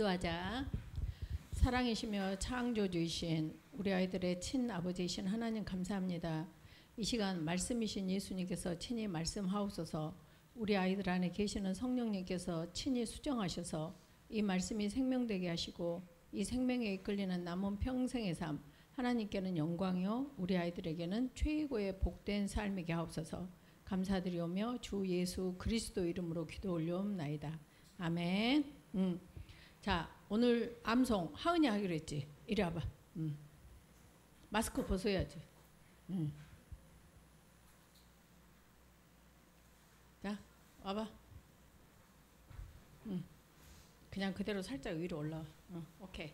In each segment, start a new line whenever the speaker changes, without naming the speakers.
기도하자. 사랑이시며 창조주이신 우리 아이들의 친아버지이신 하나님 감사합니다. 이 시간 말씀이신 예수님께서 친히 말씀하옵소서. 우리 아이들 안에 계시는 성령님께서 친히 수정하셔서 이 말씀이 생명되게 하시고 이 생명에 이끌리는 남은 평생의 삶, 하나님께는 영광이요 우리 아이들에게는 최고의 복된 삶이게 하옵소서. 감사드리오며 주 예수 그리스도 이름으로 기도 올려옵나이다. 아멘. 자, 오늘 암송 하은이 하기로 했지. 이리 와봐. 마스크 벗어야지. 자, 와봐. 그냥 그대로 살짝 위로 올라와. 오케이.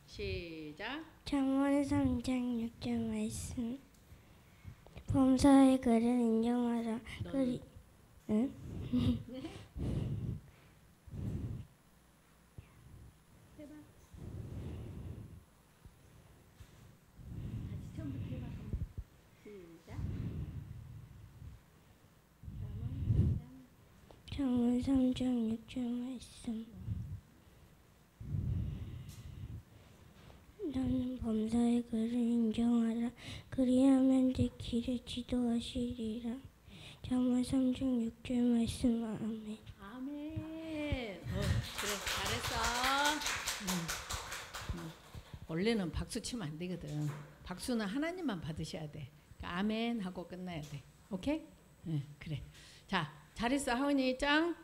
시작.
잠언 3장 6절 말씀. 범사의 글을 인정하라. 그리 응?
해봐. 다시 처음부터 해봐. 시작.
잠언 3장 6절 말씀. 너는 범사의 글을 인정하라. 그리하면 내 길을 지도하시리라. 잠언 3장 6절 말씀. 아멘.
아멘. 그래, 잘했어. 원래는 박수 치면 안 되거든. 박수는 하나님만 받으셔야 돼. 그러니까 아멘 하고 끝나야 돼. 오케이? 그래. 자, 잘했어 하은이 짱.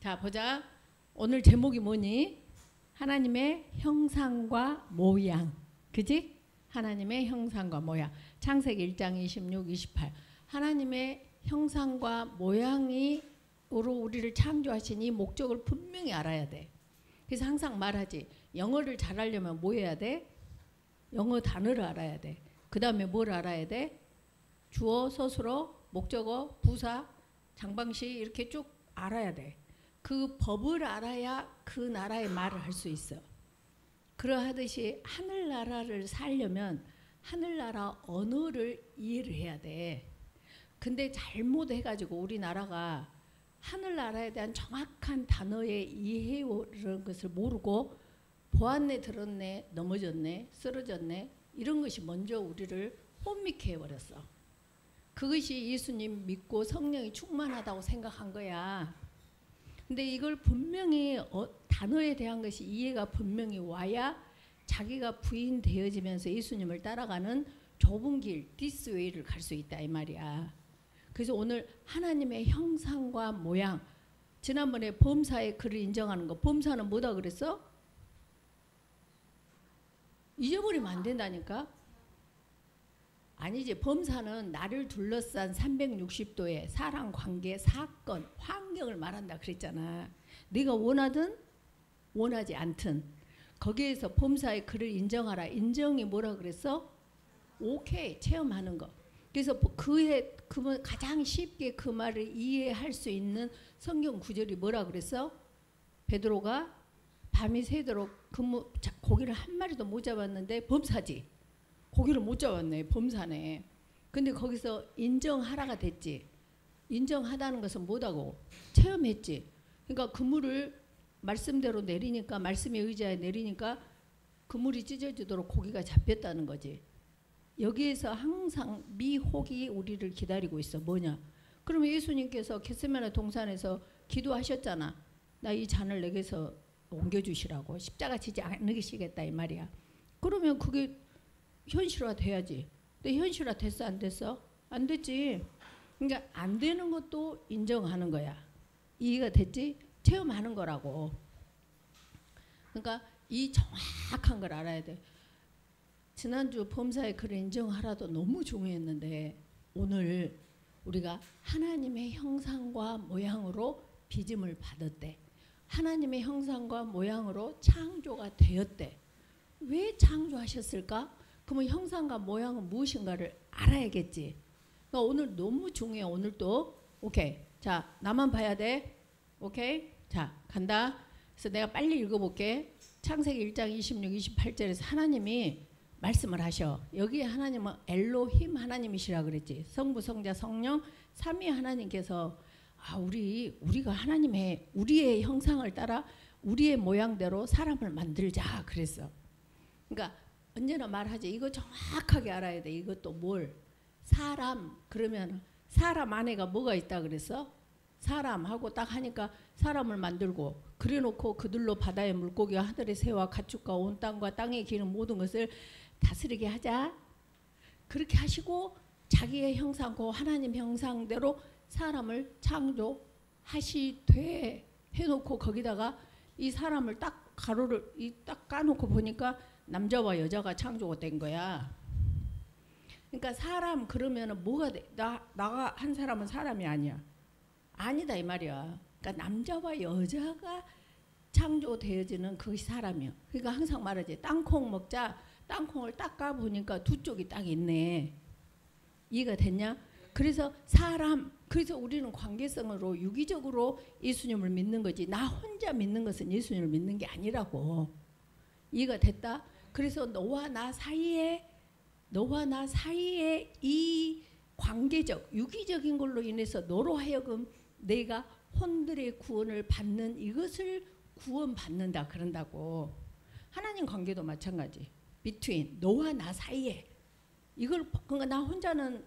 자, 보자. 오늘 제목이 뭐니? 하나님의 형상과 모양. 그지? 하나님의 형상과 모양. 창세기 1장 26, 28. 하나님의 형상과 모양으로 우리를 창조하신 이 목적을 분명히 알아야 돼. 그래서 항상 말하지. 영어를 잘하려면 뭐 해야 돼? 영어 단어를 알아야 돼. 그 다음에 뭘 알아야 돼? 주어, 서술어, 목적어, 부사, 장방시 이렇게 쭉 알아야 돼. 그 법을 알아야 그 나라의 말을 할 수 있어. 그러하듯이 하늘나라를 살려면 하늘나라 언어를 이해를 해야 돼. 근데 잘못해가지고 우리나라가 하늘나라에 대한 정확한 단어의 이해라는 것을 모르고 보았네, 들었네, 넘어졌네, 쓰러졌네 이런 것이 먼저 우리를 혼미케 해버렸어. 그것이 예수님 믿고 성령이 충만하다고 생각한 거야. 근데 이걸 분명히 단어에 대한 것이 이해가 분명히 와야 자기가 부인되어지면서 예수님을 따라가는 좁은 길, this way를 갈 수 있다 이 말이야. 그래서 오늘 하나님의 형상과 모양. 지난번에 범사의 글을 인정하는 거. 범사는 뭐다 그랬어? 잊어버리면 안 된다니까. 아니지. 범사는 나를 둘러싼 360도의 사람, 관계, 사건, 환경을 말한다 그랬잖아. 네가 원하든 원하지 않든 거기에서 범사의 글을 인정하라. 인정이 뭐라 그랬어? 오케이. 체험하는 거. 그래서 그 가장 쉽게 그 말을 이해할 수 있는 성경 구절이 뭐라 그랬어? 베드로가 밤이 새도록 고기를 한 마리도 못 잡았는데 범사지. 고기를 못 잡았네. 범사네. 근데 거기서 인정하라가 됐지. 인정하다는 것은 뭐다고? 체험했지. 그러니까 그물을 말씀대로 내리니까 말씀의 의자에 내리니까 그물이 찢어지도록 고기가 잡혔다는 거지. 여기에서 항상 미혹이 우리를 기다리고 있어. 뭐냐? 그러면 예수님께서 겟세마네 동산에서 기도하셨잖아. 나 이 잔을 내게서 옮겨주시라고. 십자가 지지 않으시겠다 이 말이야. 그러면 그게 현실화 돼야지. 근데 현실화 됐어 안 됐어? 안 됐지. 그러니까 안 되는 것도 인정하는 거야. 이해가 됐지? 체험하는 거라고. 그러니까 이 정확한 걸 알아야 돼. 지난주 범사의 글을 인정하라도 너무 중요했는데 오늘 우리가 하나님의 형상과 모양으로 빚음을 받았대. 하나님의 형상과 모양으로 창조가 되었대. 왜 창조하셨을까? 그러면 형상과 모양은 무엇인가를 알아야겠지. 그러니까 오늘 너무 중요해. 오늘도. 오케이. 자, 나만 봐야 돼. 오케이. 자, 간다. 그래서 내가 빨리 읽어볼게. 창세기 1장 26, 28절에서 하나님이 말씀을 하셔. 여기 하나님은 엘로힘 하나님이시라 그랬지. 성부, 성자, 성령 삼위 하나님께서 우리가 하나님의 우리의 형상을 따라 우리의 모양대로 사람을 만들자 그랬어. 그러니까 언제나 말하지. 이거 정확하게 알아야 돼. 이것도 뭘? 사람. 그러면 사람 안에가 뭐가 있다 그랬어? 사람하고 딱 하니까 사람을 만들고 그래놓고 그들로 바다의 물고기와 하늘의 새와 가축과 온 땅과 땅에 기는 모든 것을 다스리게 하자. 그렇게 하시고 자기의 형상고 하나님 형상대로 사람을 창조하시되 해놓고 거기다가 이 사람을 딱 가로를 딱 까놓고 보니까 남자와 여자가 창조가 된 거야. 그러니까 사람 그러면은 뭐가 돼? 나가 한 사람은 사람이 아니야. 아니다 이 말이야. 그러니까 남자와 여자가 창조되어지는 그것이 사람이야. 그러니까 항상 말하지. 땅콩 먹자. 땅콩을 딱 까보니까 두 쪽이 딱 있네. 이해가 됐냐? 그래서 사람, 그래서 우리는 관계성으로 유기적으로 예수님을 믿는 거지. 나 혼자 믿는 것은 예수님을 믿는 게 아니라고. 이해가 됐다? 그래서 너와 나 사이에 이 관계적, 유기적인 걸로 인해서 너로 하여금 내가 혼들의 구원을 받는 이것을 구원받는다 그런다고. 하나님 관계도 마찬가지. between 너와 나 사이에 이걸 그러니까 나 혼자는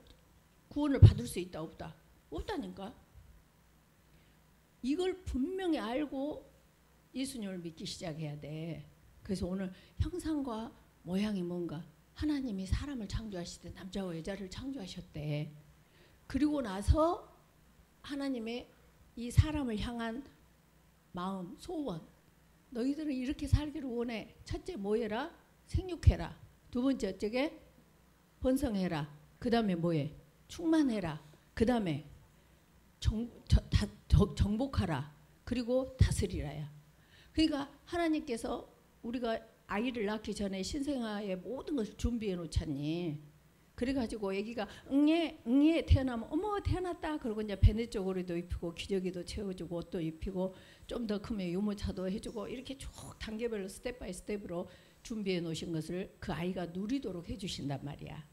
구원을 받을 수 있다 없다? 없다니까. 이걸 분명히 알고 예수님을 믿기 시작해야 돼. 그래서 오늘 형상과 모양이 뭔가 하나님이 사람을 창조하실 때 남자와 여자를 창조하셨대. 그리고 나서 하나님의 이 사람을 향한 마음, 소원. 너희들은 이렇게 살기를 원해. 첫째 뭐해라? 생육해라. 두 번째 어쩌게? 번성해라. 그 다음에 뭐해? 충만해라. 그 다음에 정복하라. 그리고 다스리라야. 그러니까 하나님께서 우리가 아이를 낳기 전에 신생아의 모든 것을 준비해 놓잖니. 그래가지고 아기가 응애 태어나면 어머 태어났다. 그러고 이제 배내 쪽으로도 입히고 기저귀도 채워주고 옷도 입히고 좀 더 크면 유모차도 해주고 이렇게 쭉 단계별로 스텝 바이 스텝으로 준비해 놓으신 것을 그 아이가 누리도록 해주신단 말이야.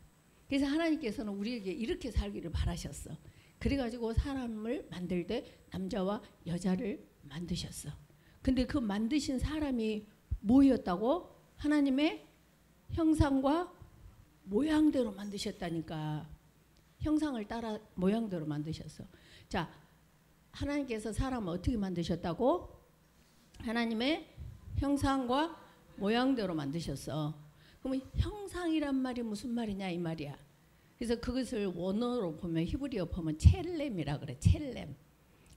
그래서 하나님께서는 우리에게 이렇게 살기를 바라셨어. 그래가지고 사람을 만들 때 남자와 여자를 만드셨어. 근데 그 만드신 사람이 뭐였다고? 하나님의 형상과 모양대로 만드셨다니까. 형상을 따라 모양대로 만드셨어. 자, 하나님께서 사람을 어떻게 만드셨다고? 하나님의 형상과 모양대로 만드셨어. 그러면 형상이란 말이 무슨 말이냐 이 말이야. 그래서 그것을 원어로 보면 히브리어 보면 첼렘이라 그래. 첼렘.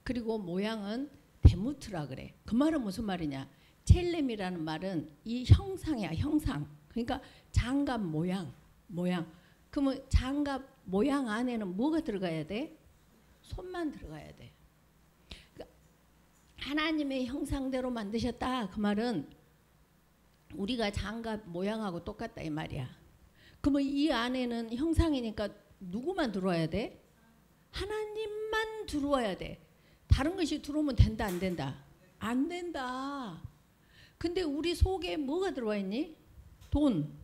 그리고 모양은 데무트라 그래. 그 말은 무슨 말이냐? 첼렘이라는 말은 이 형상이야. 형상. 그러니까 장갑 모양. 그러면 장갑 모양 안에는 뭐가 들어가야 돼? 손만 들어가야 돼. 그러니까 하나님의 형상대로 만드셨다. 그 말은 우리가 장갑 모양하고 똑같다 이 말이야. 그러면 이 안에는 형상이니까 누구만 들어와야 돼? 하나님만 들어와야 돼. 다른 것이 들어오면 된다 안 된다? 안 된다. 근데 우리 속에 뭐가 들어와 있니? 돈,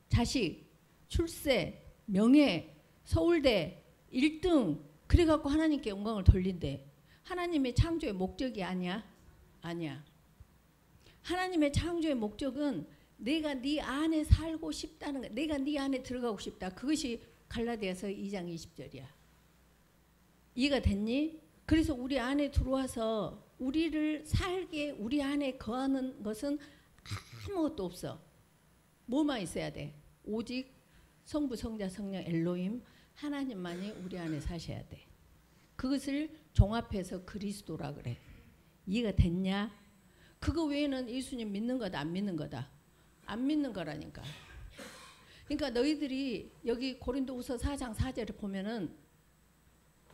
자식, 출세, 명예, 서울대 1등 그래갖고 하나님께 영광을 돌린대. 하나님의 창조의 목적이 아니야? 아니야. 하나님의 창조의 목적은 내가 네 안에 살고 싶다는 거. 내가 네 안에 들어가고 싶다. 그것이 갈라디아서 2장 20절이야. 이해가 됐니? 그래서 우리 안에 들어와서 우리를 살게 우리 안에 거하는 것은 아무것도 없어. 뭐만 있어야 돼? 오직 성부, 성자, 성령, 엘로힘 하나님만이 우리 안에 사셔야 돼. 그것을 종합해서 그리스도라 그래. 이해가 됐냐? 그거 외에는 예수님 믿는 거다 안 믿는 거다? 안 믿는 거라니까. 그러니까 너희들이 여기 고린도후서 4장 4절에 보면은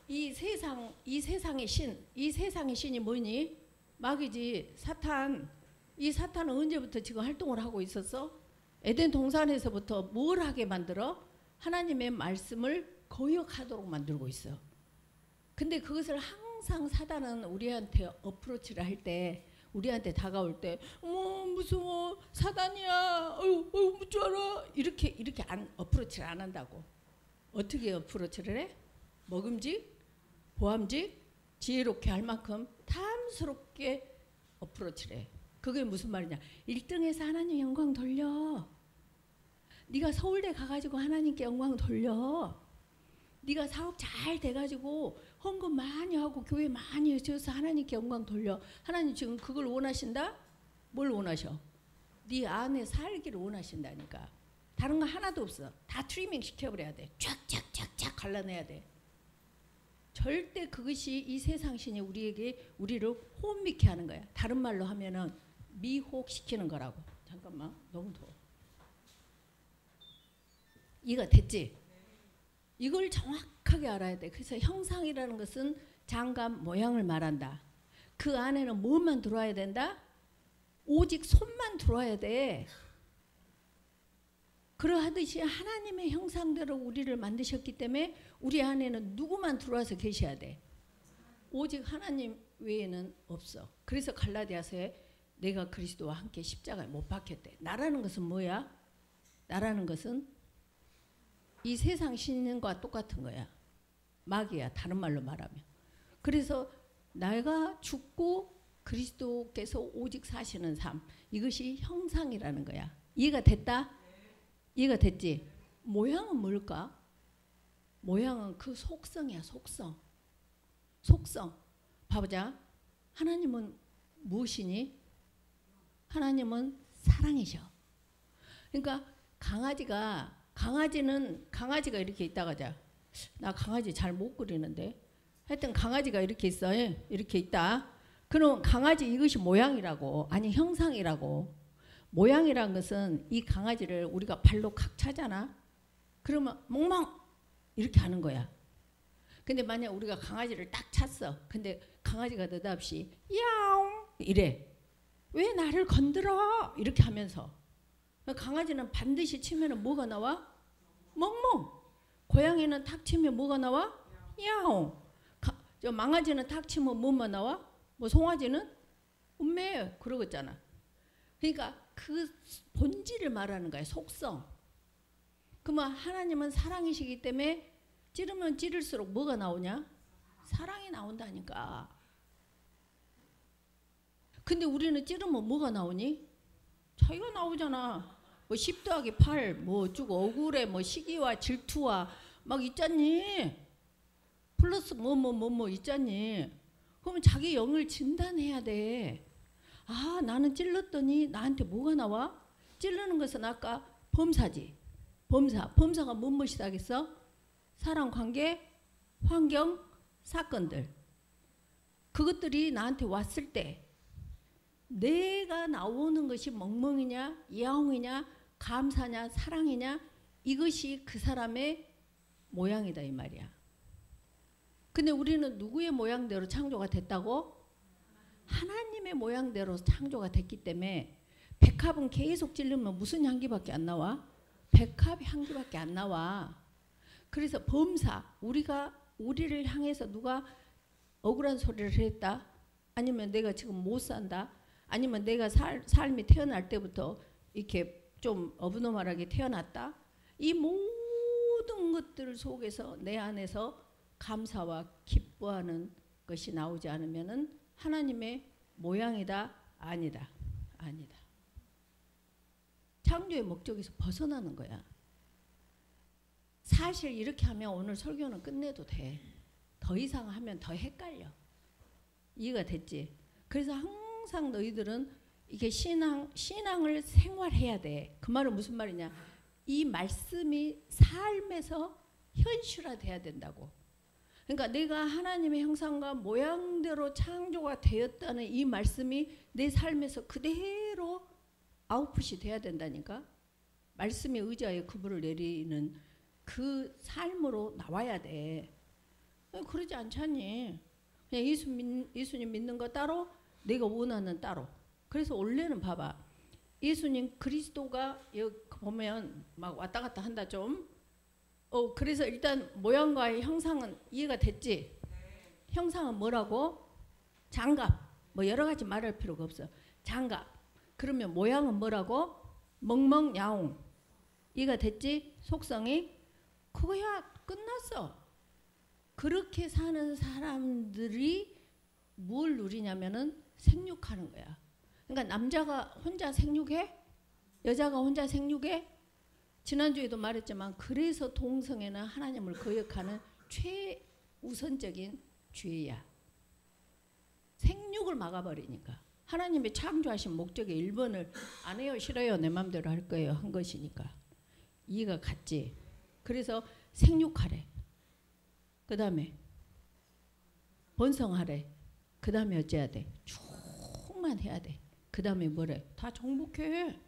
이 세상의 신이 뭐니? 마귀지. 사탄. 이 사탄은 언제부터 지금 활동을 하고 있었어? 에덴 동산에서부터 뭘 하게 만들어? 하나님의 말씀을 거역하도록 만들고 있어. 근데 그것을 항상 사단은 우리한테 어프로치를 할 때, 우리한테 다가올 때, 무서워, 사단이야, 무서워라, 이렇게 어프로치를 안 한다고. 어떻게 어프로치를 해? 먹음직, 보암직, 지혜롭게 할 만큼 탐스럽게 어프로치를 해. 그게 무슨 말이냐? 1등에서 하나님 영광 돌려. 네가 서울대 가가지고 하나님께 영광 돌려. 네가 사업 잘 돼가지고 헌금 많이 하고 교회 많이 해줘서 하나님께 영광 돌려. 하나님 지금 그걸 원하신다? 뭘 원하셔? 네 안에 살기를 원하신다니까. 다른 거 하나도 없어. 다 트리밍 시켜버려야 돼. 쫙쫙쫙쫙 갈라내야 돼. 절대 그것이 이 세상 신이 우리를 혼미케 하는 거야. 다른 말로 하면은 미혹시키는 거라고. 잠깐만, 너무 더워. 이거 됐지? 이걸 정확하게 알아야 돼. 그래서 형상이라는 것은 장갑 모양을 말한다. 그 안에는 뭐만 들어와야 된다? 오직 손만 들어와야 돼. 그러하듯이 하나님의 형상대로 우리를 만드셨기 때문에 우리 안에는 누구만 들어와서 계셔야 돼. 오직 하나님 외에는 없어. 그래서 갈라디아서에 내가 그리스도와 함께 십자가에 못 박혔대. 나라는 것은 뭐야? 나라는 것은 이 세상 신과 똑같은 거야. 마귀야, 다른 말로 말하면. 그래서 내가 죽고 그리스도께서 오직 사시는 삶, 이것이 형상이라는 거야. 이해가 됐다? 이해가 됐지? 모양은 뭘까? 모양은 그 속성이야. 속성. 봐보자. 하나님은 무엇이니? 하나님은 사랑이셔. 그러니까 강아지가 이렇게 있다가자. 나 강아지 잘 못 그리는데. 하여튼 강아지가 이렇게 있어. 이렇게 있다. 그럼 강아지 이것이 모양이라고. 아니 형상이라고. 모양이란 것은 이 강아지를 우리가 발로 칵 차잖아. 그러면 멍멍 이렇게 하는 거야. 근데 만약 우리가 강아지를 딱 찼어. 근데 강아지가 느닷없이 야옹 이래. 왜 나를 건드려? 이렇게 하면서. 강아지는 반드시 치면은 뭐가 나와? 멍멍. 고양이는 탁 치면 뭐가 나와? 야옹. 저 망아지는 탁 치면 뭐만 나와? 뭐 송아지는 음메 그러겠잖아. 그러니까 그 본질을 말하는 거야. 속성. 그러면 하나님은 사랑이시기 때문에 찌르면 찌를수록 뭐가 나오냐? 사랑이 나온다니까. 근데 우리는 찌르면 뭐가 나오니? 차이가 나오잖아. 뭐 10 더하기 8, 뭐 쭉 억울해, 뭐 시기와 질투와 막 있잖니. 플러스 뭐 있잖니. 그러면 자기 영을 진단해야 돼. 아, 나는 찔렀더니 나한테 뭐가 나와? 찌르는 것은 아까 범사지. 범사가 무엇이다 하겠어? 사랑, 관계, 환경, 사건들. 그것들이 나한테 왔을 때 내가 나오는 것이 멍멍이냐, 야옹이냐, 감사냐, 사랑이냐, 이것이 그 사람의 모양이다 이 말이야. 근데 우리는 누구의 모양대로 창조가 됐다고? 하나님의 모양대로 창조가 됐기 때문에 백합은 계속 찌르면 무슨 향기밖에 안 나와? 백합 향기밖에 안 나와. 그래서 범사, 우리를 향해서 누가 억울한 소리를 했다? 아니면 내가 지금 못 산다? 아니면 내가 삶이 태어날 때부터 이렇게 좀 어브노멀하게 태어났다? 이 모든 것들 속에서 내 안에서 감사와 기뻐하는 것이 나오지 않으면은 하나님의 모양이다? 아니다. 창조의 목적에서 벗어나는 거야. 사실 이렇게 하면 오늘 설교는 끝내도 돼. 더 이상 하면 더 헷갈려. 이해가 됐지? 그래서 항상 너희들은 이게 신앙을 생활해야 돼. 그 말은 무슨 말이냐? 이 말씀이 삶에서 현실화돼야 된다고. 그러니까 내가 하나님의 형상과 모양대로 창조가 되었다는 이 말씀이 내 삶에서 그대로 아웃풋이 돼야 된다니까. 말씀에 의지하여 그분을 내리는 그 삶으로 나와야 돼. 그러지 않잖니. 그냥 예수님 믿는 거 따로, 내가 원하는 따로. 그래서 원래는 봐봐. 예수님 그리스도가 여기 보면 막 왔다 갔다 한다 좀. 그래서 일단 모양과의 형상은 이해가 됐지? 형상은 뭐라고? 장갑. 뭐 여러 가지 말할 필요가 없어. 장갑. 그러면 모양은 뭐라고? 멍멍 야옹. 이해가 됐지? 속성이? 그거야 끝났어. 그렇게 사는 사람들이 뭘 누리냐면은 생육하는 거야. 그러니까 남자가 혼자 생육해? 여자가 혼자 생육해? 지난주에도 말했지만 그래서 동성애는 하나님을 거역하는 최우선적인 죄야. 생육을 막아버리니까. 하나님의 창조하신 목적의 1번을 안 해요, 싫어요, 내 맘대로 할 거예요 한 것이니까. 이해가 갔지. 그래서 생육하래. 그 다음에 번성하래. 그 다음에 어째야 돼? 충만해야 돼. 그 다음에 뭐래? 다 정복해.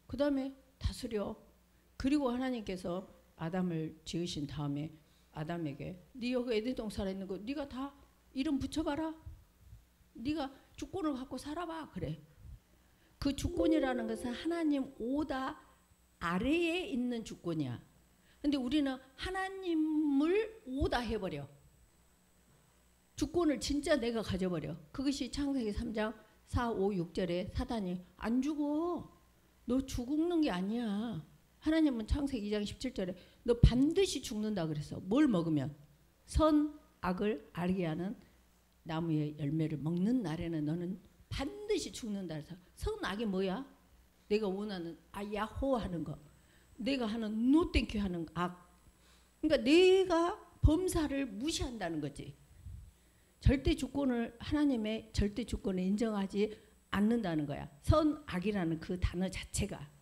그 다음에 다스려. 그리고 하나님께서 아담을 지으신 다음에 아담에게 네 여기 에덴 동산 살아있는 거 네가 다 이름 붙여봐라. 네가 주권을 갖고 살아봐. 그래. 그 주권이라는 것은 하나님 오다 아래에 있는 주권이야. 근데 우리는 하나님을 오다 해버려. 주권을 진짜 내가 가져버려. 그것이 창세기 3장 4, 5, 6절에 사단이 안 죽어. 너 죽는 게 아니야. 하나님은 창세기 2장 17절에 너 반드시 죽는다 그랬어. 뭘 먹으면? 선, 악을 알게 하는 나무의 열매를 먹는 날에는 너는 반드시 죽는다 그래서 선, 악이 뭐야? 내가 원하는 야호 하는 거. 내가 하는 노 땡큐 하는 악. 그러니까 내가 범사를 무시한다는 거지. 절대 주권을 하나님의 절대 주권을 인정하지 않는다는 거야. 선, 악이라는 그 단어 자체가.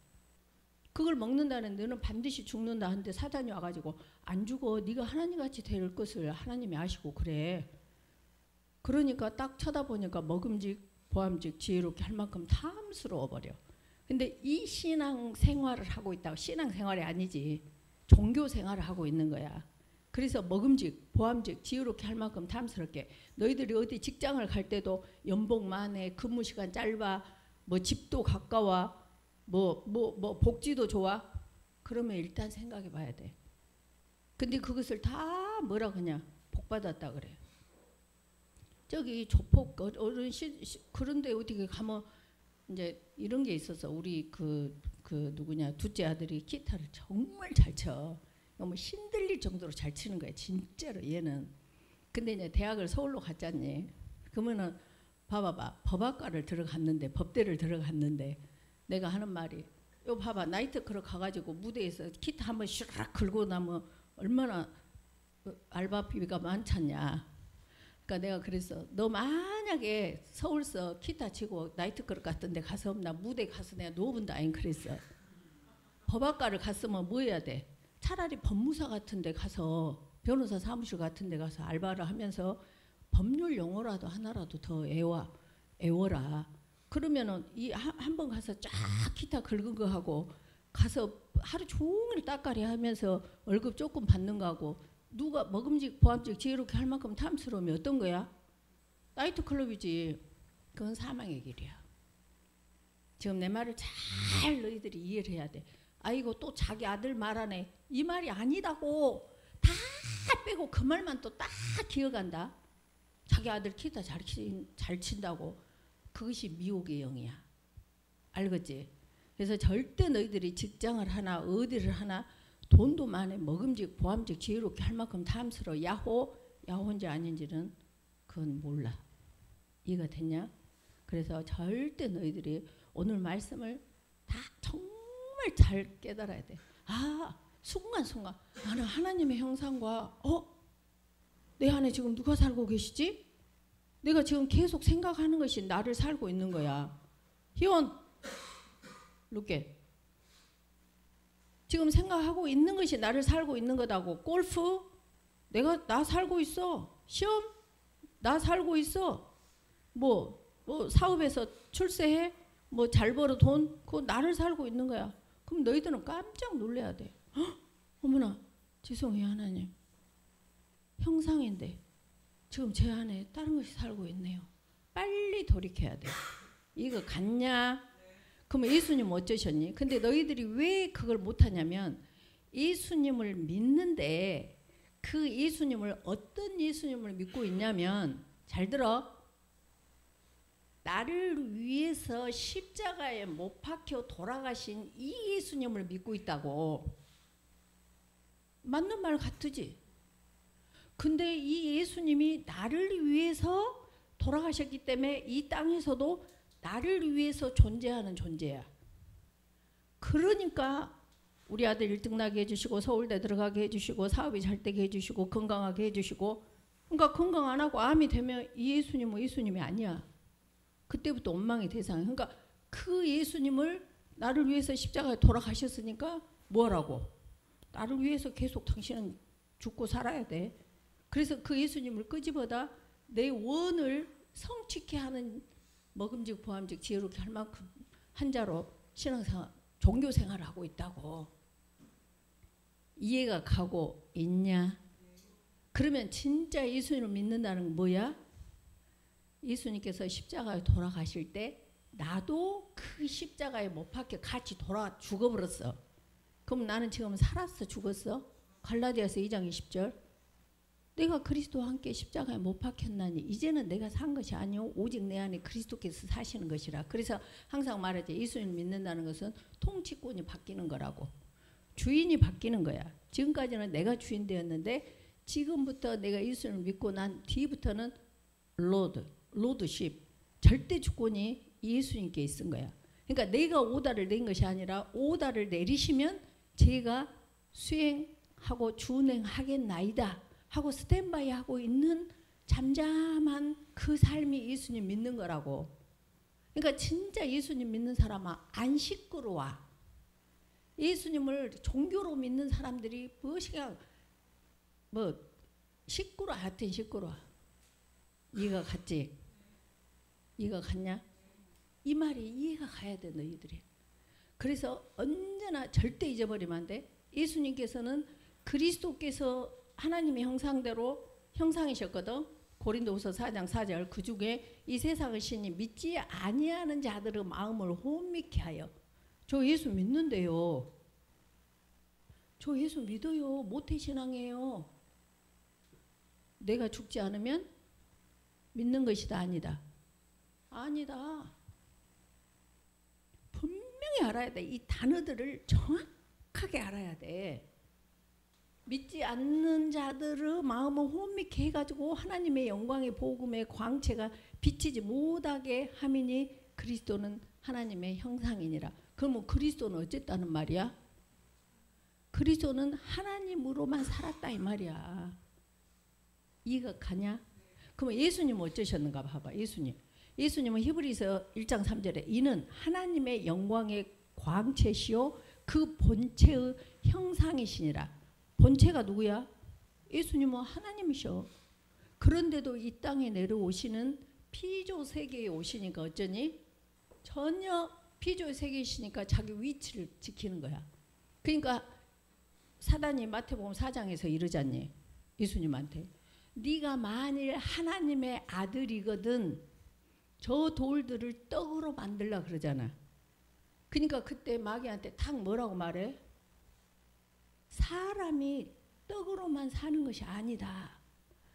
그걸 먹는다는 너는 반드시 죽는다 하는데 사단이 와가지고 안 죽어. 네가 하나님같이 될 것을 하나님이 아시고 그래. 그러니까 딱 쳐다보니까 먹음직 보암직 지혜롭게 할 만큼 탐스러워 버려. 근데 이 신앙 생활을 하고 있다고. 신앙 생활이 아니지. 종교 생활을 하고 있는 거야. 그래서 먹음직 보암직 지혜롭게 할 만큼 탐스럽게. 너희들이 어디 직장을 갈 때도 연봉 많네, 근무 시간 짧아, 뭐 집도 가까워, 뭐 복지도 좋아. 그러면 일단 생각해 봐야 돼. 근데 그것을 다 뭐라 그러냐? 복 받았다 그래. 저기 조폭 어르신 그런데 어떻게 가면 이제 이런 게 있어서 우리 그 누구냐 둘째 아들이 기타를 정말 잘 쳐. 뭐 신들릴 정도로 잘 치는 거야 진짜로 얘는. 근데 이제 대학을 서울로 갔잖니. 그러면은 봐봐봐 법학과를 들어갔는데 법대를 들어갔는데 내가 하는 말이 요 봐봐 나이트클럽 가가지고 무대에서 기타 한번 슈락 긁고 나면 얼마나 알바비가 많잖냐. 그러니까 내가 그래서 너 만약에 서울서 기타 치고 나이트클럽 같은 데 가서 나 무대 가서 내가 노분다 아닌 그랬어. 법학과를 갔으면 뭐 해야 돼? 차라리 법무사 같은 데 가서 변호사 사무실 같은 데 가서 알바를 하면서 법률 용어라도 하나라도 더 애워라. 그러면은 이 한 번 가서 쫙 기타 긁은 거 하고 가서 하루 종일 따까리 하면서 월급 조금 받는 거 하고 누가 먹음직 보암직 지혜롭게 할 만큼 탐스러우면 어떤 거야? 나이트클럽이지. 그건 사망의 길이야. 지금 내 말을 잘 너희들이 이해를 해야 돼. 아이고 또 자기 아들 말하네. 이 말이 아니다고. 다 빼고 그 말만 또 딱 기억한다. 자기 아들 기타 잘 친다고. 그것이 미혹의 영이야. 알겠지? 그래서 절대 너희들이 직장을 하나 어디를 하나 돈도 많이 먹음직 보암직 지혜롭게 할 만큼 탐스러워. 야호인지 아닌지는 그건 몰라. 이해가 됐냐? 그래서 절대 너희들이 오늘 말씀을 다 정말 잘 깨달아야 돼. 아 순간순간 나는 하나님의 형상과 내 안에 지금 누가 살고 계시지? 내가 지금 계속 생각하는 것이 나를 살고 있는 거야. 희원 룩게 지금 생각하고 있는 것이 나를 살고 있는 거다고. 골프 내가 나 살고 있어. 시험 나 살고 있어. 뭐 사업에서 출세해 뭐 잘 벌어 돈 그거 나를 살고 있는 거야. 그럼 너희들은 깜짝 놀래야 돼. 어머나 죄송해요 하나님. 형상인데 지금 제 안에 다른 것이 살고 있네요. 빨리 돌이켜야 돼. 이거 같냐? 그러면 예수님 어쩌셨니? 근데 너희들이 왜 그걸 못하냐면 예수님을 믿는데 그 예수님을 어떤 예수님을 믿고 있냐면 잘 들어. 나를 위해서 십자가에 못 박혀 돌아가신 이 예수님을 믿고 있다고. 맞는 말 같으지? 근데 이 예수님이 나를 위해서 돌아가셨기 때문에 이 땅에서도 나를 위해서 존재하는 존재야. 그러니까 우리 아들 1등 나게 해주시고 서울대 들어가게 해주시고 사업이 잘 되게 해주시고 건강하게 해주시고. 그러니까 건강 안 하고 암이 되면 이 예수님은 예수님이 아니야. 그때부터 원망의 대상. 그러니까 그 예수님을 나를 위해서 십자가에 돌아가셨으니까 뭐라고? 나를 위해서 계속 당신은 죽고 살아야 돼. 그래서 그 예수님을 끄집어다 내 원을 성취케 하는 먹음직 보암직 지혜롭게 할 만큼 한자로 신앙생활 종교생활을 하고 있다고. 이해가 가고 있냐? 그러면 진짜 예수님을 믿는다는 건 뭐야? 예수님께서 십자가에 돌아가실 때 나도 그 십자가에 못 박혀 같이 돌아 죽어버렸어. 그럼 나는 지금 살았어 죽었어? 갈라디아서 2장 20절 내가 그리스도와 함께 십자가에 못 박혔나니 이제는 내가 산 것이 아니오 오직 내 안에 그리스도께서 사시는 것이라. 그래서 항상 말하지 예수님을 믿는다는 것은 통치권이 바뀌는 거라고. 주인이 바뀌는 거야. 지금까지는 내가 주인 되었는데 지금부터 내가 예수님을 믿고 난 뒤부터는 로드십 절대 주권이 예수님께 있은 거야. 그러니까 내가 오다를 낸 것이 아니라 오다를 내리시면 제가 수행하고 준행하겠나이다 하고 스탠바이 하고 있는 잠잠한 그 삶이 예수님 믿는 거라고. 그러니까 진짜 예수님 믿는 사람은 안 시끄러워. 예수님을 종교로 믿는 사람들이 무엇이냐 뭐 시끄러워. 하여튼 시끄러워. 이해가 갔지? 이해가 갔냐? 이 말이 이해가 가야 돼 너희들이. 그래서 언제나 절대 잊어버리면 안 돼. 예수님께서는 그리스도께서 하나님의 형상대로 형상이셨거든. 고린도후서 4장 4절 그 중에 이 세상의 신이 믿지 아니하는 자들의 마음을 혼미케 하여. 저 예수 믿는데요. 저 예수 믿어요. 모태신앙이에요. 내가 죽지 않으면 믿는 것이다 아니다. 아니다. 분명히 알아야 돼. 이 단어들을 정확하게 알아야 돼. 믿지 않는 자들의 마음을 혼미케 해가지고 하나님의 영광의 복음의 광채가 비치지 못하게 함이니 그리스도는 하나님의 형상이니라. 그러면 그리스도는 어쨌다는 말이야? 그리스도는 하나님으로만 살았다 이 말이야. 이해가 가냐? 그러면 예수님은 어쩌셨는가 봐봐. 예수님은 히브리서 1장 3절에 이는 하나님의 영광의 광채시요 그 본체의 형상이시니라. 본체가 누구야? 예수님은 하나님이셔. 그런데도 이 땅에 내려오시는 피조 세계에 오시니까 어쩌니? 전혀 피조 세계이시니까 자기 위치를 지키는 거야. 그러니까 사단이 마태복음 4장에서 이러잖니. 예수님한테 네가 만일 하나님의 아들이거든 저 돌들을 떡으로 만들라 그러잖아. 그러니까 그때 마귀한테 탁 뭐라고 말해? 사람이 떡으로만 사는 것이 아니다.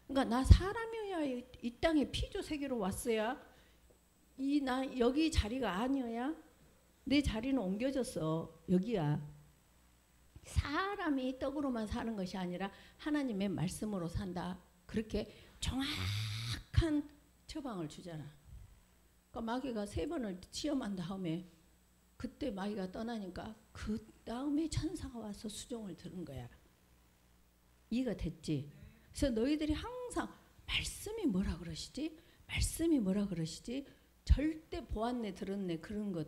그러니까 나 사람이어야 이 땅에 피조 세계로 왔어야 나 여기 자리가 아니어야 내 자리는 옮겨졌어. 여기야. 사람이 떡으로만 사는 것이 아니라 하나님의 말씀으로 산다. 그렇게 정확한 처방을 주잖아. 그러니까 마귀가 3번을 시험한 다음에 그때 마귀가 떠나니까 그 다음에 천사가 와서 수종을 들은 거야. 이해가 됐지? 그래서 너희들이 항상 말씀이 뭐라 그러시지? 말씀이 뭐라 그러시지? 절대 보았네 들었네 그런 것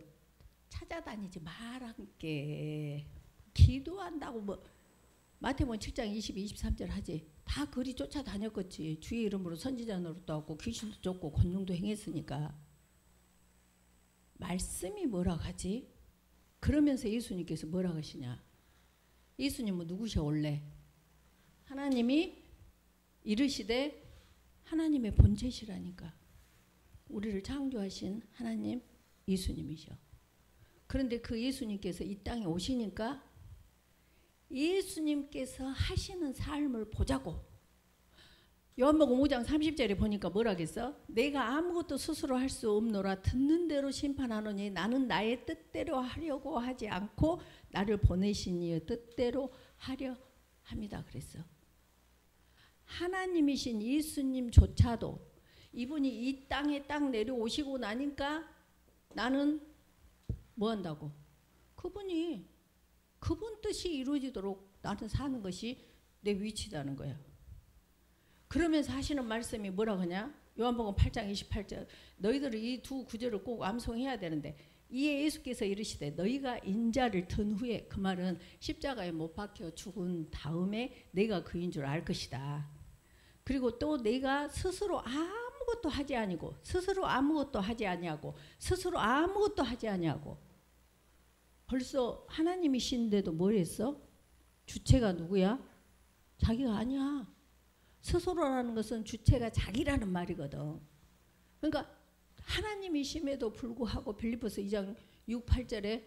찾아다니지 말란게. 기도한다고 뭐 마태복음 7장 22, 23절 하지. 다 그리 쫓아다녔겠지. 주의 이름으로 선지자 노릇도 하고 귀신도 쫓고 권능도 행했으니까. 말씀이 뭐라 하지? 그러면서 예수님께서 뭐라 하시냐? 예수님은 누구셔 원래? 하나님이 이르시되 하나님의 본체시라니까. 우리를 창조하신 하나님 예수님이셔. 그런데 그 예수님께서 이 땅에 오시니까 예수님께서 하시는 삶을 보자고. 요한복음 5장 30절에 보니까 뭐라겠어? 내가 아무것도 스스로 할 수 없노라. 듣는 대로 심판하노니 나는 나의 뜻대로 하려고 하지 않고 나를 보내신 이의 뜻대로 하려 합니다. 그랬어. 하나님이신 예수님조차도 이분이 이 땅에 딱 내려오시고 나니까 나는 뭐 한다고? 그분 뜻이 이루어지도록 나는 사는 것이 내 위치다는 거야. 그러면서 하시는 말씀이 뭐라고 하냐? 요한복음 8장 28절. 너희들은 이 두 구절을 꼭 암송해야 되는데, 이에 예수께서 이르시되 너희가 인자를 든 후에, 그 말은 십자가에 못 박혀 죽은 다음에 내가 그인 줄 알 것이다. 그리고 또 내가 스스로 아무것도 하지 아니고, 스스로 아무것도 하지 아니하고, 스스로 아무것도 하지 아니하고, 벌써 하나님이신데도 뭘 했어? 주체가 누구야? 자기가 아니야. 스스로라는 것은 주체가 자기라는 말이거든. 그러니까 하나님이심에도 불구하고 빌립보서 2장 6, 8절에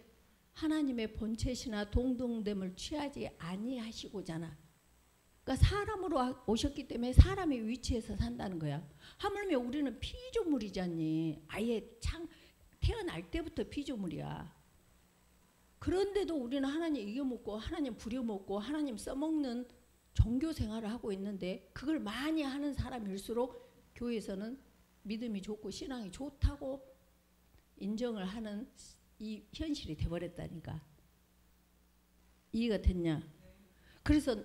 하나님의 본체시나 동등됨을 취하지 아니하시고잖아. 그러니까 사람으로 오셨기 때문에 사람의 위치에서 산다는 거야. 하물며 우리는 피조물이잖니. 아예 태어날 때부터 피조물이야. 그런데도 우리는 하나님 이겨먹고 하나님 부려먹고 하나님 써먹는 종교 생활을 하고 있는데, 그걸 많이 하는 사람일수록 교회에서는 믿음이 좋고 신앙이 좋다고 인정을 하는 이 현실이 돼버렸다니까. 이해가 됐냐? 그래서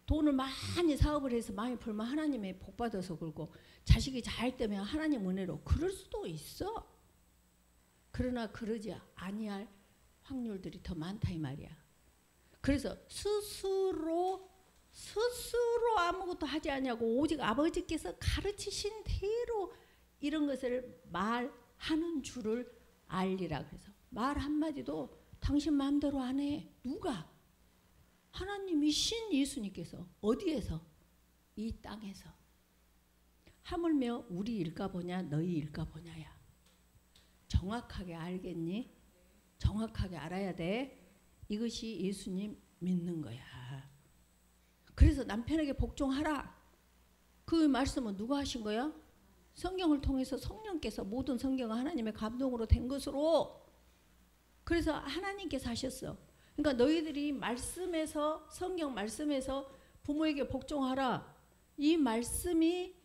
돈을 많이 사업을 해서 많이 벌면 하나님의 복 받아서 그러고, 자식이 잘 되면 하나님 은혜로 그럴 수도 있어. 그러나 그러지 아니할 확률들이 더 많다 이 말이야. 그래서 스스로 아무것도 하지 않냐고, 오직 아버지께서 가르치신 대로 이런 것을 말하는 줄을 알리라. 그래서 말 한마디도 당신 마음대로 안 해. 누가? 하나님이신 예수님께서. 어디에서? 이 땅에서. 하물며 우리 일까 보냐 너희 일까 보냐야. 정확하게 알겠니? 정확하게 알아야 돼. 이것이 예수님 믿는 거야. 그래서 남편에게 복종하라. 그 말씀은 누가 하신 거야? 성경을 통해서 성령께서, 모든 성경은 하나님의 감동으로 된 것으로. 그래서 하나님께서 하셨어. 그러니까 너희들이 말씀에서, 성경 말씀에서 부모에게 복종하라. 이 말씀이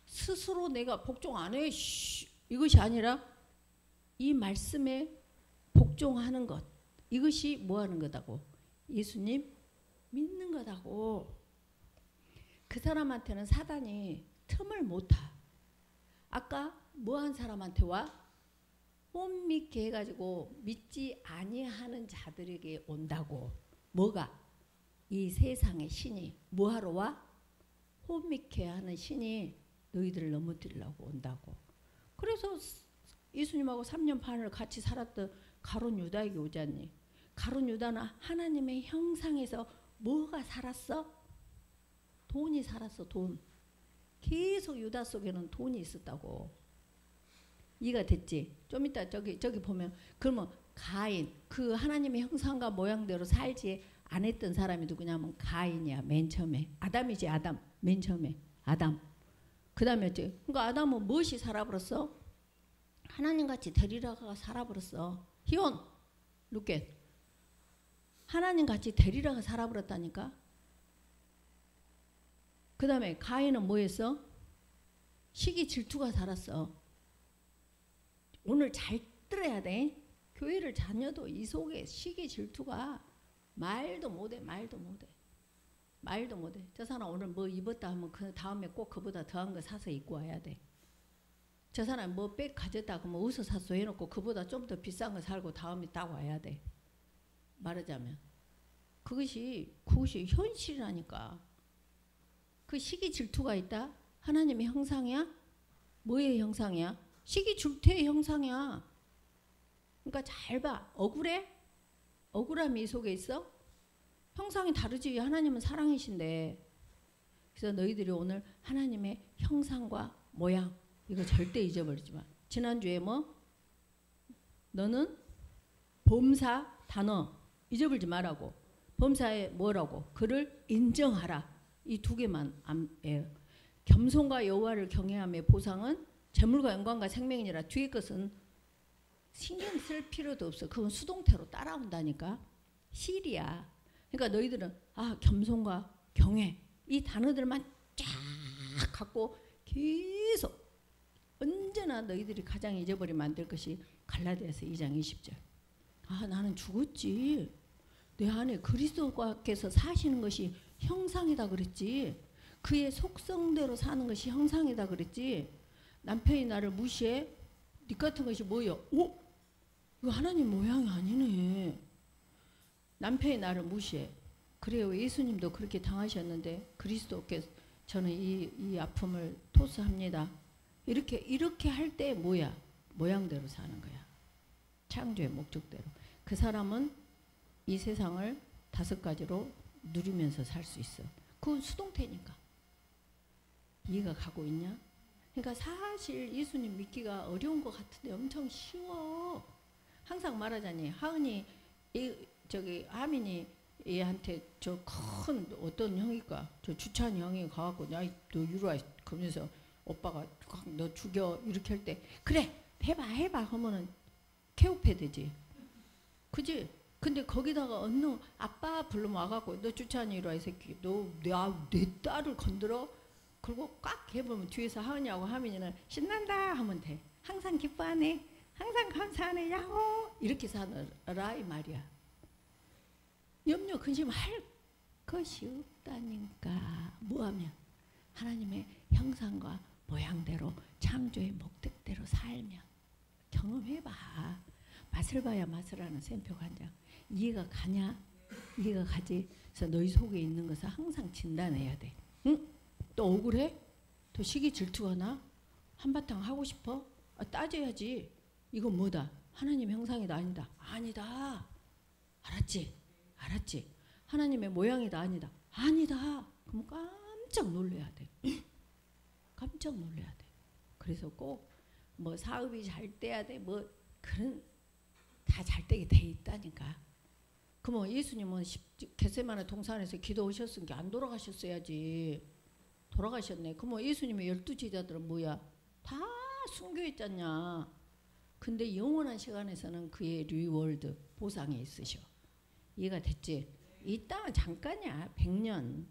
스스로 내가 복종 안 해. 이것이 아니라 이 말씀에 복종하는 것. 이것이 뭐 하는 거다고? 예수님 믿는 거다고. 그 사람한테는 사단이 틈을 못 타. 아까 뭐 한 사람한테 와? 못 믿게 해가지고 믿지 아니하는 자들에게 온다고. 뭐가? 이 세상의 신이 뭐하러 와? 못 믿게 하는 신이 너희들을 넘어뜨리려고 온다고. 그래서 예수님하고 3년 반을 같이 살았던 가룟 유다에게 오잖니. 가룟 유다는 하나님의 형상에서 뭐가 살았어? 돈이 살았어. 돈. 계속 유다 속에는 돈이 있었다고. 이해가 됐지? 좀 이따 저기 보면, 그러면 가인, 그 하나님의 형상과 모양대로 살지 안 했던 사람이 누구냐면 가인이야. 맨 처음에. 아담이지. 아담. 맨 처음에 아담. 그 다음에 어째? 그러니까 아담은 무엇이 살아버렸어? 하나님같이 데리라가 살아버렸어. 희온, 룩겟. 하나님같이 데리라가 살아버렸다니까. 그 다음에 가인은 뭐 했어? 시기 질투가 살았어. 오늘 잘 들어야 돼. 교회를 다녀도 이 속에 시기 질투가 말도 못해. 저 사람 오늘 뭐 입었다 하면 그 다음에 꼭 그보다 더한 거 사서 입고 와야 돼. 저 사람 뭐 백 가졌다 그러면 어디서 샀어 해놓고 그보다 좀 더 비싼 거 살고 다음에 딱 와야 돼. 말하자면 그것이 현실이라니까. 그 시기 질투가 있다? 하나님의 형상이야? 뭐의 형상이야? 시기 질투의 형상이야. 그러니까 잘 봐. 억울해? 억울함이 이 속에 있어? 형상이 다르지. 하나님은 사랑이신데. 그래서 너희들이 오늘 하나님의 형상과 모양, 이거 절대 잊어버리지 마. 지난주에 뭐? 너는 범사 단어 잊어버리지 말라고. 범사에 뭐라고? 그를 인정하라. 이 두 개만 암예요. 겸손과 여호와를 경외함의 보상은 재물과 영광과 생명이니라. 뒤에 것은 신경 쓸 필요도 없어. 그건 수동태로 따라온다니까. 실이야. 그러니까 너희들은 겸손과 경외 이 단어들만 쫙 갖고 계속 언제 언제나 너희들이 가장 잊어버리면 안 될 것이 갈라디아서 2장 20절. 아, 나는 죽었지. 내 안에 그리스도께서 사시는 것이 형상이다 그랬지. 그의 속성대로 사는 것이 형상이다 그랬지. 남편이 나를 무시해? 네 같은 것이 뭐요? 오? 이거 하나님 모양이 아니네. 남편이 나를 무시해. 그래요. 예수님도 그렇게 당하셨는데 그리스도께서 저는 이 아픔을 토스합니다. 이렇게 할 때 뭐야? 모양대로 사는 거야. 창조의 목적대로. 그 사람은 이 세상을 5가지로 누리면서 살 수 있어. 그건 수동태니까. 이해가 가고 있냐? 그러니까 사실 예수님 믿기가 어려운 것 같은데 엄청 쉬워. 항상 말하자니 하은이 하민이 얘한테 저 큰 어떤 형이까 저 주찬 형이 가갖고 야 너 이리와 그러면서 오빠가 너 죽여 이렇게 할 때 그래 해봐 하면은 케오페 되지. 그지? 근데 거기다가 어느 아빠 불러 와갖고 너 주찬이 이리와 이 새끼 너 내 딸을 건드려? 그리고 꽉 해보면 뒤에서 하은이하고 하민이는 신난다 하면 돼. 항상 기뻐하네. 항상 감사하네. 야호 이렇게 살아라 이 말이야. 염려 근심할 것이 없다니까. 뭐하면? 하나님의 형상과 모양대로 창조의 목적대로 살면. 경험해봐. 맛을 봐야 맛을 아는 샘표 간장. 이해가 가냐? 이해가 가지? 그래서 너희 속에 있는 것을 항상 진단해야 돼. 응? 또 억울해? 또 시기 질투가 나? 한바탕 하고 싶어? 따져야지. 이건 뭐다? 하나님 형상이다 아니다? 아니다. 알았지? 하나님의 모양이다 아니다? 아니다. 그럼 깜짝 놀래야 돼. 깜짝 놀래야 돼. 그래서 꼭 뭐 사업이 잘 돼야 돼. 뭐 그런 다 잘 되게 돼 있다니까. 그러면 예수님은 겟세마네 동산에서 기도하셨으니까 안 돌아가셨어야지. 돌아가셨네. 그러면 예수님의 12제자들은 뭐야? 다 순교했잖냐. 근데 영원한 시간에서는 그의 리월드 보상이 있으셔. 이해가 됐지? 이 땅은 잠깐이야. 100년.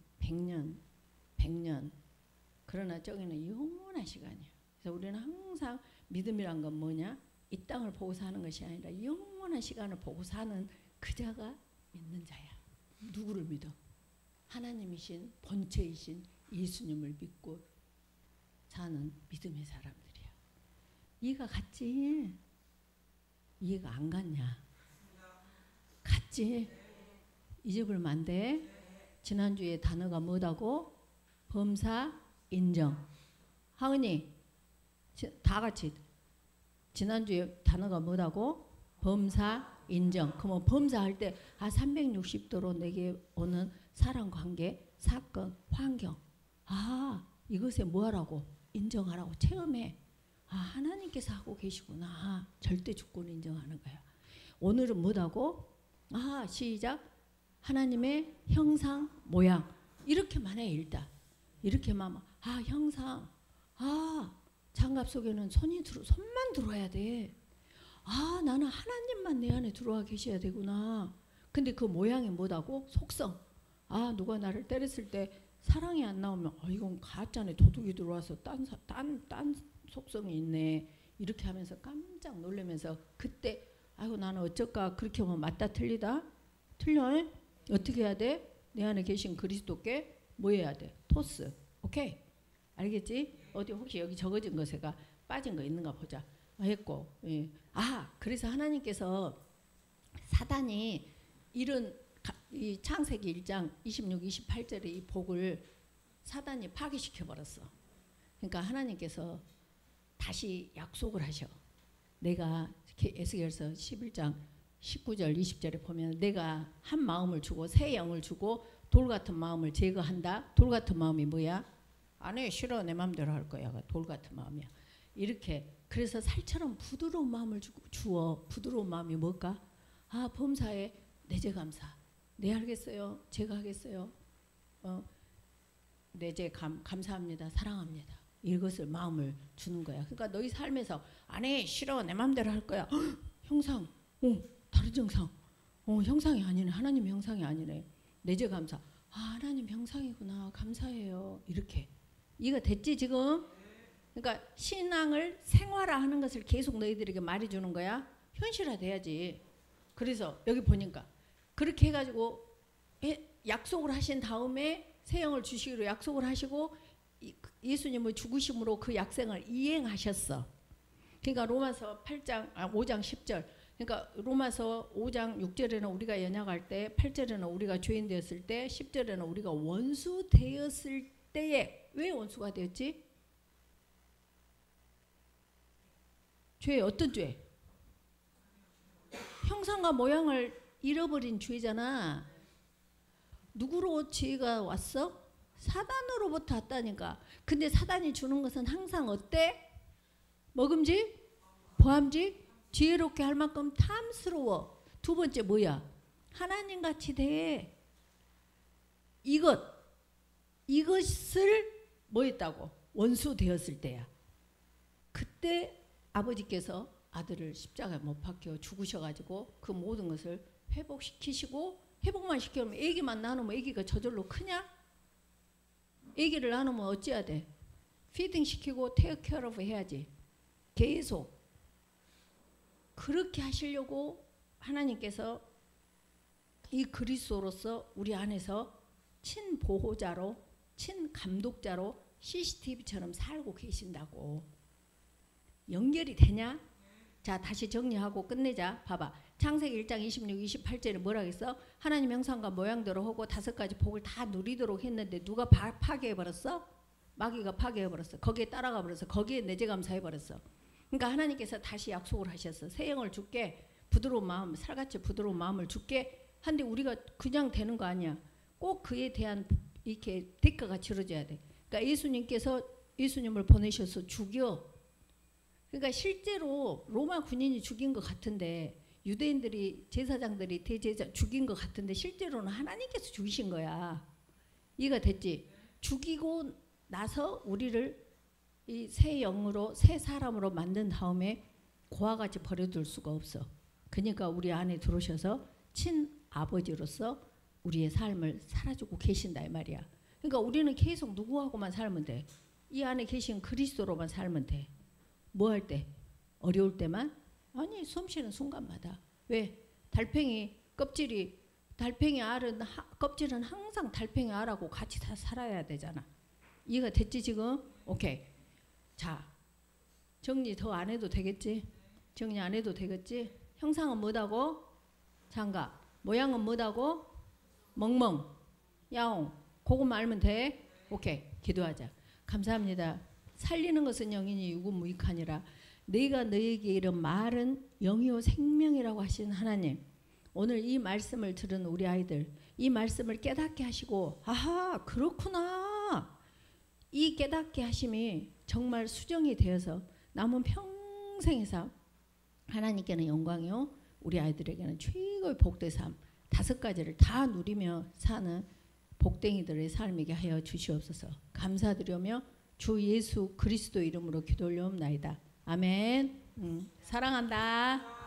그러나 저기는 영원한 시간이야. 그래서 우리는 항상 믿음이란 건 뭐냐? 이 땅을 보고 사는 것이 아니라 영원한 시간을 보고 사는 그 자가 믿는 자야. 누구를 믿어? 하나님이신 본체이신 예수님을 믿고 사는 믿음의 사람들이야. 이해가 갔지? 이해가 안 갔냐? 갔지? 잊어버리면 안 돼. 지난주에 단어가 뭐다고? 범사, 인정. 하은이 다 같이 지난주에 단어가 뭐다고? 범사, 인정. 그러면 범사할 때 360도로 내게 오는 사랑, 관계, 사건, 환경. 이것에 뭐하라고? 인정하라고. 체험해. 하나님께서 하고 계시구나. 절대 주권을 인정하는 거야. 오늘은 뭐다고? 시작. 하나님의 형상, 모양. 이렇게만 해 일단. 이렇게만 형상. 장갑 속에는 손만 들어와야 돼. 나는 하나님만 내 안에 들어와 계셔야 되구나. 근데 그 모양이 뭐다고? 속성. 누가 나를 때렸을 때 사랑이 안 나오면 이건 가짜네. 도둑이 들어와서 딴 속성이 있네. 이렇게 하면서 깜짝 놀라면서 그때 나는 어쩔까? 그렇게 하면 맞다 틀리다? 틀려? 어떻게 해야 돼? 내 안에 계신 그리스도께 뭐 해야 돼? 토스. 오케이? 알겠지? 어디 혹시 여기 적어진 것에가 빠진 거 있는가 보자. 했고. 예. 그래서 하나님께서 사단이 이런 이 창세기 1장 26, 28절의 이 복을 사단이 파괴시켜 버렸어. 그러니까 하나님께서 다시 약속을 하셔. 내가 에스겔서 11장 19절 20절에 보면 내가 한 마음을 주고 새 영을 주고 돌 같은 마음을 제거한다. 돌 같은 마음이 뭐야? 안 해. 싫어. 내 마음대로 할 거야. 돌 같은 마음이야. 이렇게 그래서 살처럼 부드러운 마음을 주어. 부드러운 마음이 뭘까? 범사에 내제 감사. 네 알겠어요. 제가 하겠어요. 내제 감사합니다. 사랑합니다. 이것을 마음을 주는 거야. 그러니까 너희 삶에서 안 해. 싫어. 내 마음대로 할 거야. 형상. 다른 형상. 형상이 아니네. 하나님 형상이 아니네. 내제 감사. 하나님 형상이구나. 감사해요. 이렇게. 이거 됐지 지금? 그러니까 신앙을 생활화하는 것을 계속 너희들에게 말해주는 거야. 현실화돼야지. 그래서 여기 보니까 그렇게 해가지고 약속을 하신 다음에 새 영을 주시기로 약속을 하시고 예수님의 죽으심으로 그 약속을 이행하셨어. 그러니까 로마서 5장 10절. 그러니까 로마서 5장 6절에는 우리가 연약할 때, 8절에는 우리가 죄인 되었을 때, 10절에는 우리가 원수 되었을 때에 왜 원수가 되었지? 죄 어떤 죄? 형상과 모양을 잃어버린 죄잖아. 누구로 죄가 왔어? 사단으로부터 왔다니까. 근데 사단이 주는 것은 항상 어때? 먹음직, 보암직, 지혜롭게 할 만큼 탐스러워. 두 번째 뭐야? 하나님같이 돼. 이것을 뭐 했다고? 원수 되었을 때야. 그때 아버지께서 아들을 십자가에 못 박혀 죽으셔가지고 그 모든 것을 회복시키시고, 회복만 시켜놓으면 애기만 나누면 애기가 저절로 크냐? 애기를 나누면 어찌해야 돼? 피딩 시키고 테이크 케어 오브 해야지. 계속 그렇게 하시려고 하나님께서 이 그리스도로서 우리 안에서 친보호자로, 친감독자로 CCTV처럼 살고 계신다고. 연결이 되냐? 자, 다시 정리하고 끝내자. 봐봐. 창세기 1장 26, 28절에 뭐라고 했어? 하나님 형상과 모양대로 하고 5가지 복을 다 누리도록 했는데 누가 파괴해버렸어? 마귀가 파괴해버렸어. 거기에 따라가 버렸어. 거기에 내재감사해버렸어. 그러니까 하나님께서 다시 약속을 하셨어. 새 영을 줄게. 부드러운 마음, 살같이 부드러운 마음을 줄게. 한데 우리가 그냥 되는 거 아니야. 꼭 그에 대한 이렇게 대가가 치러져야 돼. 그러니까 예수님께서 예수님을 보내셔서 죽여. 그러니까 실제로 로마 군인이 죽인 것 같은데, 유대인들이 제사장들이 대제사 죽인 것 같은데 실제로는 하나님께서 죽이신 거야. 이해가 됐지? 죽이고 나서 우리를 이 새 영으로, 새 사람으로 만든 다음에 고와 같이 버려둘 수가 없어. 그러니까 우리 안에 들어오셔서 친아버지로서 우리의 삶을 살아주고 계신다 이 말이야. 그러니까 우리는 계속 누구하고만 살면 돼. 이 안에 계신 그리스도로만 살면 돼. 뭐 할 때? 어려울 때만? 아니, 숨쉬는 순간마다. 왜? 달팽이 껍질이, 달팽이 알은 껍질은 항상 달팽이 알하고 같이 다 살아야 되잖아. 이해가 됐지 지금? 오케이. 자, 정리 더 안 해도 되겠지? 정리 안 해도 되겠지? 형상은 뭐다고? 장갑. 모양은 뭐다고? 멍멍. 야옹. 그것만 알면 돼? 오케이. 기도하자. 감사합니다. 살리는 것은 영이니 유구무익하니라. 내가 너에게 이런 말은 영이요 생명이라고 하신 하나님, 오늘 이 말씀을 들은 우리 아이들, 이 말씀을 깨닫게 하시고, 아하 그렇구나, 이 깨닫게 하심이 정말 수정이 되어서 남은 평생의 삶, 하나님께는 영광이요 우리 아이들에게는 최고의 복된 삶 5가지를 다 누리며 사는 복댕이들의 삶이게 하여 주시옵소서. 감사드리며 주 예수 그리스도 이름으로 기도 올려옵나이다. 아멘. 사랑한다.